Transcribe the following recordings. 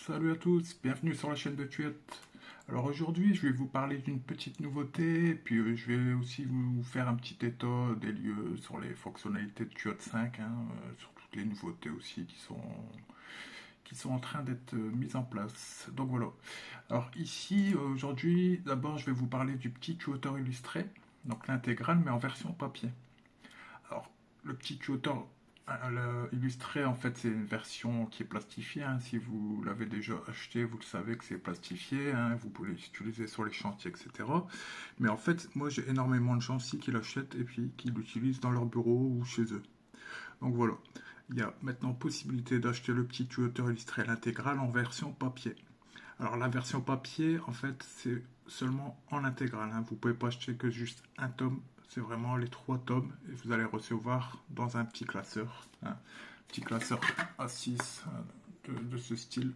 Salut à tous, bienvenue sur la chaîne de Tuyette. Alors aujourd'hui, je vais vous parler d'une petite nouveauté, puis je vais aussi vous faire un petit état des lieux sur les fonctionnalités de Tuyette 5, sur toutes les nouveautés aussi qui sont en train d'être mises en place. Donc voilà. Alors ici, aujourd'hui, d'abord, je vais vous parler du petit tuteur illustré, donc l'intégrale, mais en version papier. Alors, le petit tuteur illustré, en fait, c'est une version qui est plastifiée, hein. Si vous l'avez déjà acheté, vous le savez que c'est plastifié, hein. Vous pouvez l'utiliser sur les chantiers, etc. Mais en fait, moi, j'ai énormément de gens aussi qui l'achètent et puis qui l'utilisent dans leur bureau ou chez eux. Donc voilà. Il y a maintenant possibilité d'acheter le petit tuteur illustré à l'intégrale en version papier. Alors la version papier, en fait, c'est seulement en intégrale, hein. Vous pouvez pas acheter que juste un tome. C'est vraiment les 3 tomes et vous allez recevoir dans un petit classeur, hein, petit classeur A6 de ce style.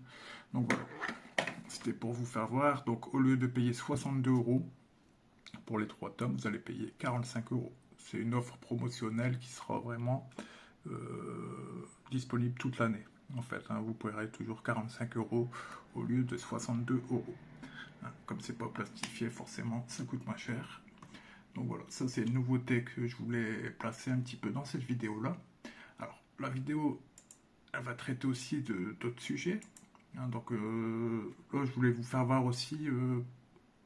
Donc voilà, c'était pour vous faire voir. Donc au lieu de payer 62 euros pour les 3 tomes, vous allez payer 45 euros. C'est une offre promotionnelle qui sera vraiment disponible toute l'année. En fait, hein, vous paierez toujours 45 euros au lieu de 62 euros. Hein, comme c'est pas plastifié, forcément, ça coûte moins cher. Donc voilà, ça c'est une nouveauté que je voulais placer un petit peu dans cette vidéo-là. Alors, la vidéo, elle va traiter aussi d'autres sujets. Hein, donc là, je voulais vous faire voir aussi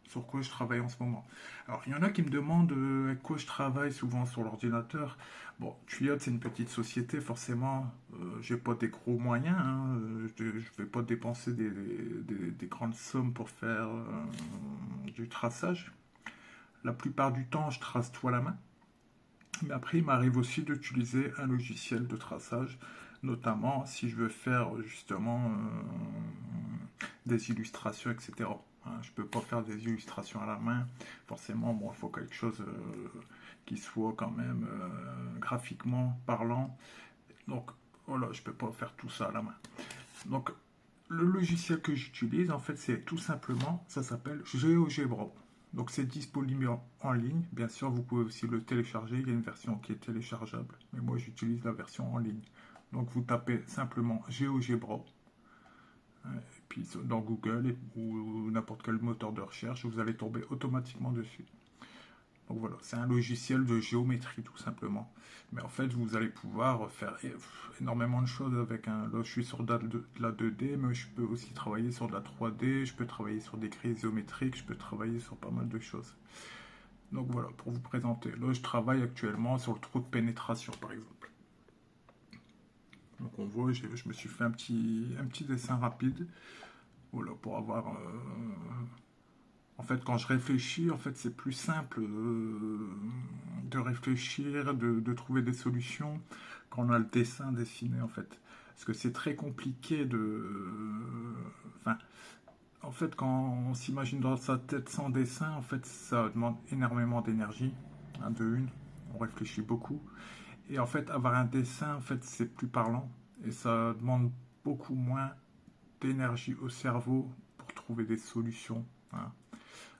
sur quoi je travaille en ce moment. Alors, il y en a qui me demandent avec quoi je travaille souvent sur l'ordinateur. Bon, Tuyot, c'est une petite société, forcément, j'ai pas des gros moyens, hein, je vais pas dépenser des grandes sommes pour faire du traçage. La plupart du temps, je trace tout à la main. Mais après, il m'arrive aussi d'utiliser un logiciel de traçage, notamment si je veux faire justement des illustrations, etc. Hein, je ne peux pas faire des illustrations à la main. Forcément, bon, il faut quelque chose qui soit quand même graphiquement parlant. Donc voilà, je ne peux pas faire tout ça à la main. Donc le logiciel que j'utilise, en fait, c'est tout simplement, ça s'appelle GeoGebra. Donc c'est disponible en ligne. Bien sûr, vous pouvez aussi le télécharger. Il y a une version qui est téléchargeable, mais moi j'utilise la version en ligne. Donc vous tapez simplement GeoGebra, et puis dans Google ou n'importe quel moteur de recherche, vous allez tomber automatiquement dessus. Donc voilà, c'est un logiciel de géométrie tout simplement. Mais en fait, vous allez pouvoir faire énormément de choses avec un. Là, je suis sur de la 2D, mais je peux aussi travailler sur de la 3D, je peux travailler sur des grilles géométriques, je peux travailler sur pas mal de choses. Donc voilà, pour vous présenter. Là, je travaille actuellement sur le trou de pénétration, par exemple. Donc on voit, je me suis fait un petit dessin rapide. Voilà, pour avoir en fait, quand je réfléchis, en fait, c'est plus simple de réfléchir, de trouver des solutions quand on a le dessin dessiné, en fait. Parce que c'est très compliqué enfin, en fait, quand on s'imagine dans sa tête sans dessin, en fait, ça demande énormément d'énergie, hein, de une. On réfléchit beaucoup. Et en fait, avoir un dessin, en fait, c'est plus parlant. Et ça demande beaucoup moins d'énergie au cerveau pour trouver des solutions, hein.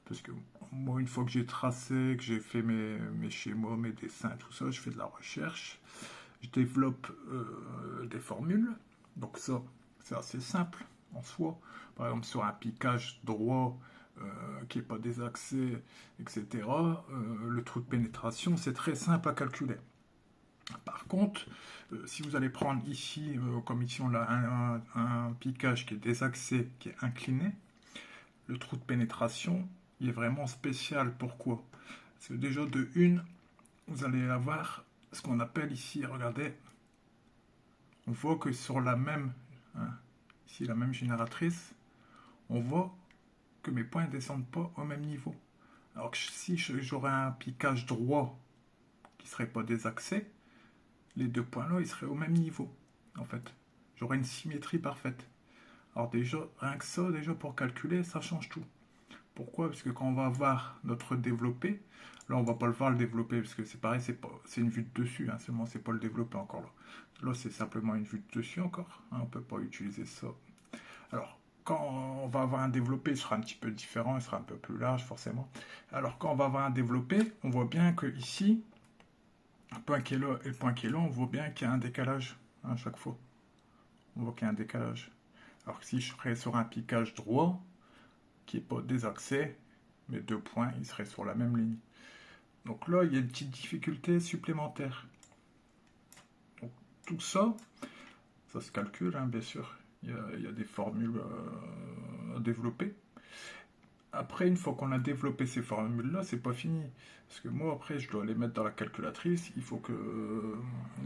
Parce que moi, une fois que j'ai tracé, que j'ai fait mes schémas, mes dessins, tout ça, je fais de la recherche. Je développe des formules. Donc ça, c'est assez simple en soi. Par exemple, sur un piquage droit qui n'est pas désaxé, etc., le trou de pénétration, c'est très simple à calculer. Par contre, si vous allez prendre ici, comme ici on a un piquage qui est désaxé, qui est incliné, le trou de pénétration, il est vraiment spécial. Pourquoi? Parce que déjà de une, vous allez avoir ce qu'on appelle ici, regardez, on voit que sur la même, hein, ici la même génératrice, on voit que mes points ne descendent pas au même niveau. Alors que si j'aurais un piquage droit qui ne serait pas désaxé, les deux points là, ils seraient au même niveau, en fait. J'aurais une symétrie parfaite. Alors déjà, rien que ça, déjà pour calculer, ça change tout. Pourquoi? Parce que quand on va voir notre développé, là on va pas le voir le développé, parce que c'est pareil, c'est une vue de dessus, hein, seulement c'est pas le développé encore là. Là c'est simplement une vue de dessus encore, hein, on peut pas utiliser ça. Alors quand on va avoir un développé, il sera un petit peu différent, il sera un peu plus large forcément. Alors quand on va avoir un développé, on voit bien que ici, le point qui est là et le point qui est là, on voit bien qu'il y a un décalage, hein, à chaque fois. On voit qu'il y a un décalage. Alors que si je serais sur un piquage droit, qui n'est pas désaxé, mes 2 points, ils seraient sur la même ligne. Donc là, il y a une petite difficulté supplémentaire. Donc tout ça, ça se calcule, hein, bien sûr. Il y a des formules à développer. Après, une fois qu'on a développé ces formules-là, c'est pas fini. Parce que moi, après, je dois les mettre dans la calculatrice. Il faut que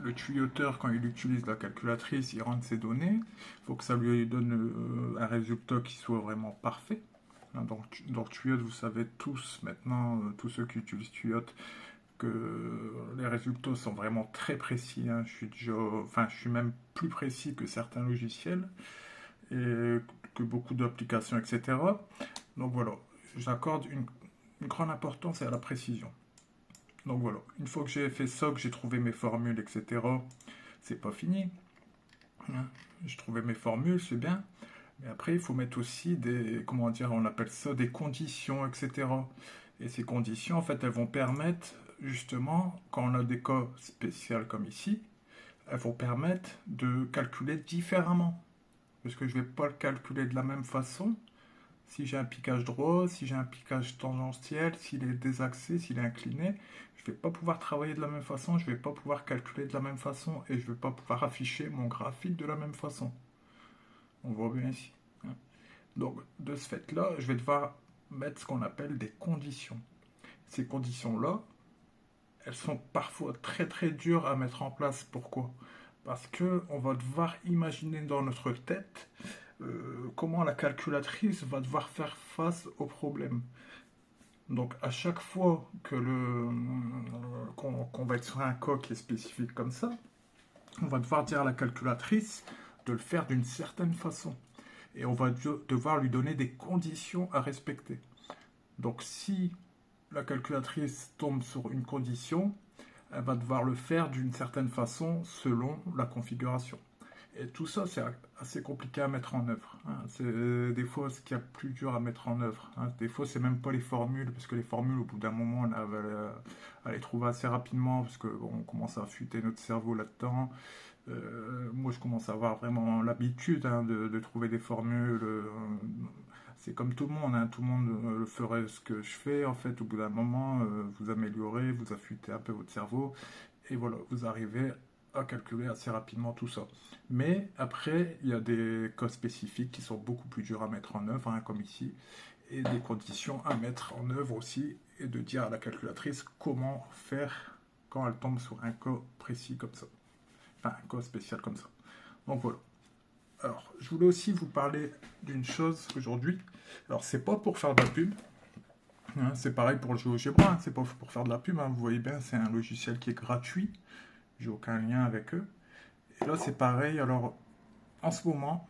le tuyauteur, quand il utilise la calculatrice, il rentre ses données. Il faut que ça lui donne un résultat qui soit vraiment parfait. Hein, dans Tuyot, vous savez tous maintenant, tous ceux qui utilisent Tuyot, que les résultats sont vraiment très précis. Hein. Je suis même plus précis que certains logiciels et que beaucoup d'applications, etc. Donc voilà, j'accorde une grande importance à la précision. Donc voilà, une fois que j'ai fait ça, que j'ai trouvé mes formules, etc., c'est pas fini. Hein. J'ai trouvé mes formules, c'est bien. Mais après, il faut mettre aussi des, comment dire, on appelle ça des conditions, etc. Et ces conditions, en fait, elles vont permettre, justement, quand on a des cas spéciaux comme ici, elles vont permettre de calculer différemment. Parce que je ne vais pas le calculer de la même façon si j'ai un piquage droit, si j'ai un piquage tangentiel, s'il est désaxé, s'il est incliné. Je ne vais pas pouvoir travailler de la même façon, je ne vais pas pouvoir calculer de la même façon et je ne vais pas pouvoir afficher mon graphique de la même façon. On voit bien ici. Donc, de ce fait-là, je vais devoir mettre ce qu'on appelle des conditions. Ces conditions-là, elles sont parfois très très dures à mettre en place. Pourquoi? Parce qu'on va devoir imaginer dans notre tête comment la calculatrice va devoir faire face au problème. Donc à chaque fois qu'on va être sur un cas qui est spécifique comme ça, on va devoir dire à la calculatrice de le faire d'une certaine façon. Et on va devoir lui donner des conditions à respecter. Donc si la calculatrice tombe sur une condition, elle va devoir le faire d'une certaine façon selon la configuration. Et tout ça, c'est assez compliqué à mettre en œuvre. Hein. C'est des fois ce qu'il y a plus dur à mettre en œuvre. Hein. Des fois, c'est même pas les formules, parce que les formules, au bout d'un moment, on va les trouver assez rapidement, parce qu'on commence à affûter notre cerveau là-dedans. Moi, je commence à avoir vraiment l'habitude hein, de trouver des formules. C'est comme tout le monde, hein. Tout le monde ferait ce que je fais. En fait, au bout d'un moment, vous améliorez, vous affûtez un peu votre cerveau, et voilà, vous arrivez à calculer assez rapidement tout ça. Mais après, il y a des cas spécifiques qui sont beaucoup plus durs à mettre en œuvre, hein, comme ici, et des conditions à mettre en œuvre aussi, et de dire à la calculatrice comment faire quand elle tombe sur un cas précis comme ça. Enfin, un cas spécial comme ça. Donc voilà. Alors, je voulais aussi vous parler d'une chose aujourd'hui. Alors, c'est pas pour faire de la pub. Hein, c'est pareil pour le GeoGebra. Hein, c'est pas pour faire de la pub. Hein, vous voyez bien, c'est un logiciel qui est gratuit. J'ai aucun lien avec eux. Et là, c'est pareil. Alors, en ce moment,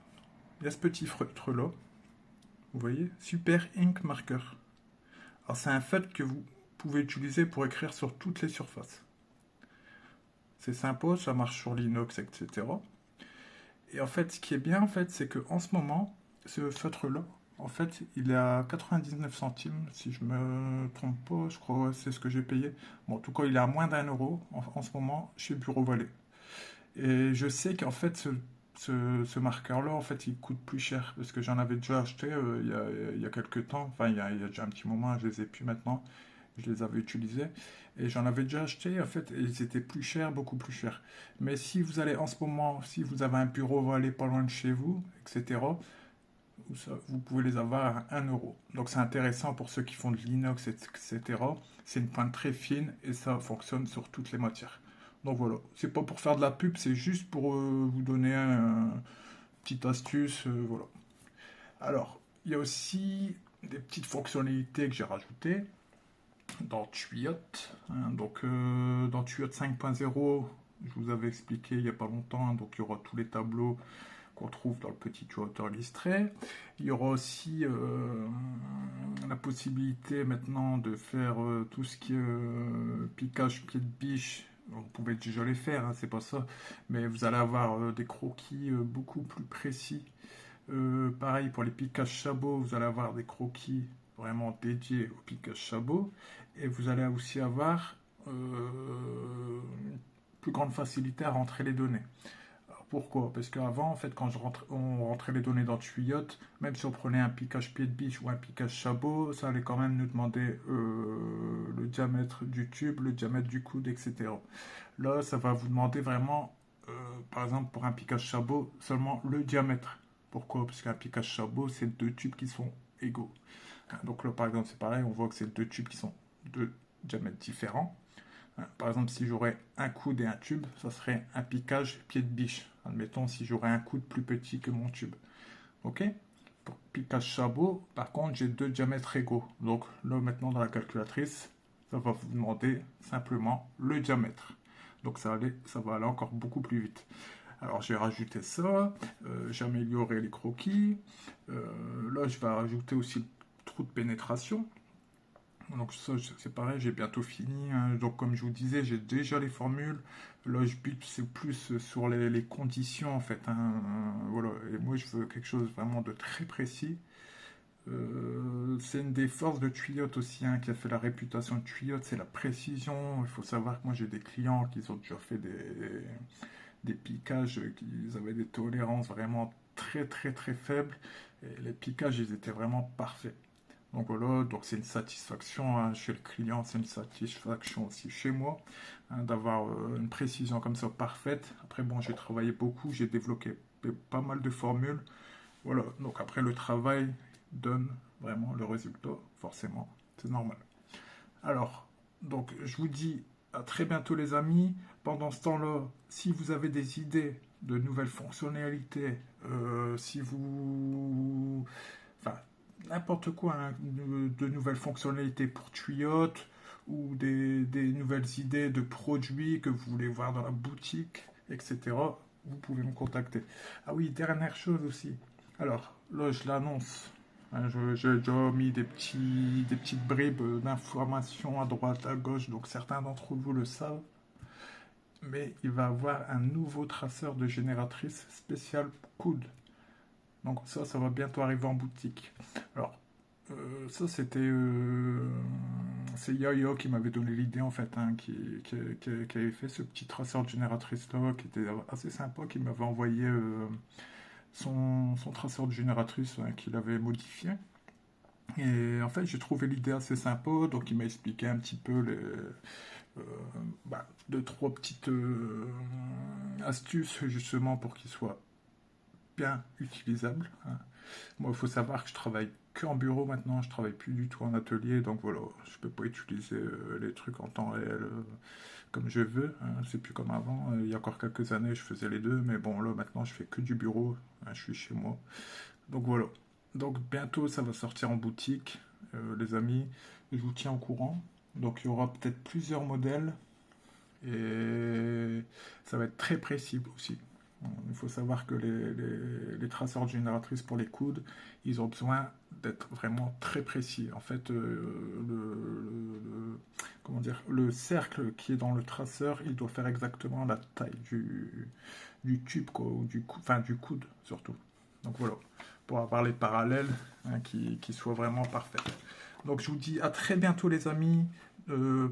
il y a ce petit filtre-là. Vous voyez? Super Ink Marker. Alors, c'est un fait que vous pouvez utiliser pour écrire sur toutes les surfaces. C'est sympa, ça marche sur l'inox, etc. Et en fait, ce qui est bien, en fait, c'est qu'en ce moment, ce feutre-là, en fait, il est à 99 centimes, si je me trompe pas, je crois que c'est ce que j'ai payé. Bon, en tout cas, il est à moins d'1 euro en ce moment chez Bureau Vallée. Et je sais qu'en fait, ce marqueur-là, en fait, il coûte plus cher, parce que j'en avais déjà acheté il y a quelques temps, enfin, il y a déjà un petit moment, je les ai plus maintenant, je les avais utilisés, et j'en avais déjà acheté, en fait, et ils étaient plus chers, beaucoup plus chers. Mais si vous allez en ce moment, si vous avez un bureau Vallée pas loin de chez vous, etc., vous pouvez les avoir à 1 euro. Donc c'est intéressant pour ceux qui font de l'inox, etc. C'est une pointe très fine et ça fonctionne sur toutes les matières. Donc voilà, c'est pas pour faire de la pub, c'est juste pour vous donner un petite astuce. Voilà. Alors, il y a aussi des petites fonctionnalités que j'ai rajoutées dans Tuyot. Hein. Donc dans Tuyot 5.0, je vous avais expliqué il n'y a pas longtemps, hein, donc il y aura tous les tableaux qu'on trouve dans le petit tuyauteur listré. Il y aura aussi la possibilité maintenant de faire tout ce qui est piquage pied de biche. Vous pouvez déjà les faire, hein, c'est pas ça, mais vous allez avoir des croquis beaucoup plus précis. Pareil pour les piquages chabots, vous allez avoir des croquis vraiment dédiés au piquage chabot, et vous allez aussi avoir une plus grande facilité à rentrer les données. Pourquoi? Parce qu'avant, en fait, quand on rentrait les données dans Tuyot, même si on prenait un piquage pied de biche ou un piquage sabot, ça allait quand même nous demander le diamètre du tube, le diamètre du coude, etc. Là, ça va vous demander vraiment, par exemple, pour un piquage sabot, seulement le diamètre. Pourquoi? Parce qu'un piquage sabot, c'est deux tubes qui sont égaux. Donc là, par exemple, c'est pareil, on voit que c'est deux tubes qui sont de diamètres différents. Par exemple, si j'aurais un coude et un tube, ça serait un piquage pied de biche. Admettons, si j'aurais un coude plus petit que mon tube. Ok? Pour piquage sabot, par contre, j'ai deux diamètres égaux. Donc là, maintenant, dans la calculatrice, ça va vous demander simplement le diamètre. Donc ça va aller encore beaucoup plus vite. Alors j'ai rajouté ça, j'ai amélioré les croquis. Là, je vais rajouter aussi le trou de pénétration. Donc ça, c'est pareil, j'ai bientôt fini, hein. Donc comme je vous disais, j'ai déjà les formules. Là, je bute, c'est plus sur les conditions, en fait, hein. Voilà. Et moi, je veux quelque chose vraiment de très précis. C'est une des forces de Tuyot aussi, hein, qui a fait la réputation de Tuyot, c'est la précision. Il faut savoir que moi, j'ai des clients qui ont déjà fait des piquages, qui avaient des tolérances vraiment très, très, très faibles. Et les piquages, ils étaient vraiment parfaits. Donc voilà, donc c'est une satisfaction, hein, chez le client, c'est une satisfaction aussi chez moi, hein, d'avoir une précision comme ça parfaite. Après bon, j'ai travaillé beaucoup, j'ai développé pas mal de formules. Voilà, donc après le travail donne vraiment le résultat, forcément, c'est normal. Alors, donc je vous dis à très bientôt les amis. Pendant ce temps-là, si vous avez des idées de nouvelles fonctionnalités, si vous... Enfin, n'importe quoi, hein, de nouvelles fonctionnalités pour Tuyot ou des nouvelles idées de produits que vous voulez voir dans la boutique, etc. Vous pouvez me contacter. Ah oui, dernière chose aussi. Alors, là, je l'annonce. Hein, j'ai déjà mis des petites bribes d'informations à droite, à gauche, donc certains d'entre vous le savent. Mais il va avoir un nouveau traceur de génératrice spécial coude. Donc ça va bientôt arriver en boutique. Alors, ça c'est Yo-Yo qui m'avait donné l'idée en fait, hein, qui avait fait ce petit traceur de génératrice là, qui était assez sympa, qui m'avait envoyé son traceur de génératrice, hein, qu'il avait modifié. Et en fait, j'ai trouvé l'idée assez sympa, donc il m'a expliqué un petit peu deux, trois petites astuces justement pour qu'il soit bien utilisable, hein. Moi, il faut savoir que je travaille que en bureau maintenant, je travaille plus du tout en atelier, donc voilà, je peux pas utiliser les trucs en temps réel comme je veux, hein. C'est plus comme avant. Il y a encore quelques années, je faisais les deux, mais bon, là maintenant, je fais que du bureau, hein, je suis chez moi. Donc voilà. Donc bientôt, ça va sortir en boutique, les amis. Je vous tiens au courant. Donc il y aura peut-être plusieurs modèles et ça va être très précis aussi. Il faut savoir que les traceurs de génératrices pour les coudes, ils ont besoin d'être vraiment très précis. En fait, comment dire, le cercle qui est dans le traceur, il doit faire exactement la taille du tube, quoi, ou enfin, du coude surtout. Donc voilà, pour avoir les parallèles, hein, qui soient vraiment parfaits. Donc je vous dis à très bientôt les amis.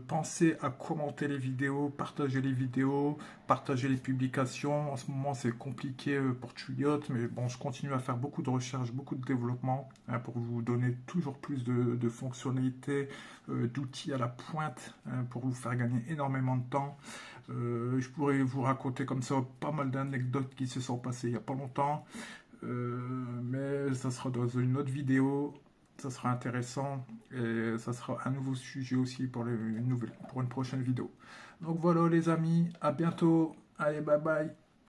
Pensez à commenter les vidéos, partager les vidéos, partager les publications. En ce moment, c'est compliqué pour Tuyot, mais bon, je continue à faire beaucoup de recherches, beaucoup de développement, hein, pour vous donner toujours plus de fonctionnalités, d'outils à la pointe, hein, pour vous faire gagner énormément de temps. Je pourrais vous raconter comme ça pas mal d'anecdotes qui se sont passées il n'y a pas longtemps, mais ça sera dans une autre vidéo. Ça sera intéressant et ça sera un nouveau sujet aussi pour une prochaine vidéo. Donc voilà les amis, à bientôt. Allez, bye bye.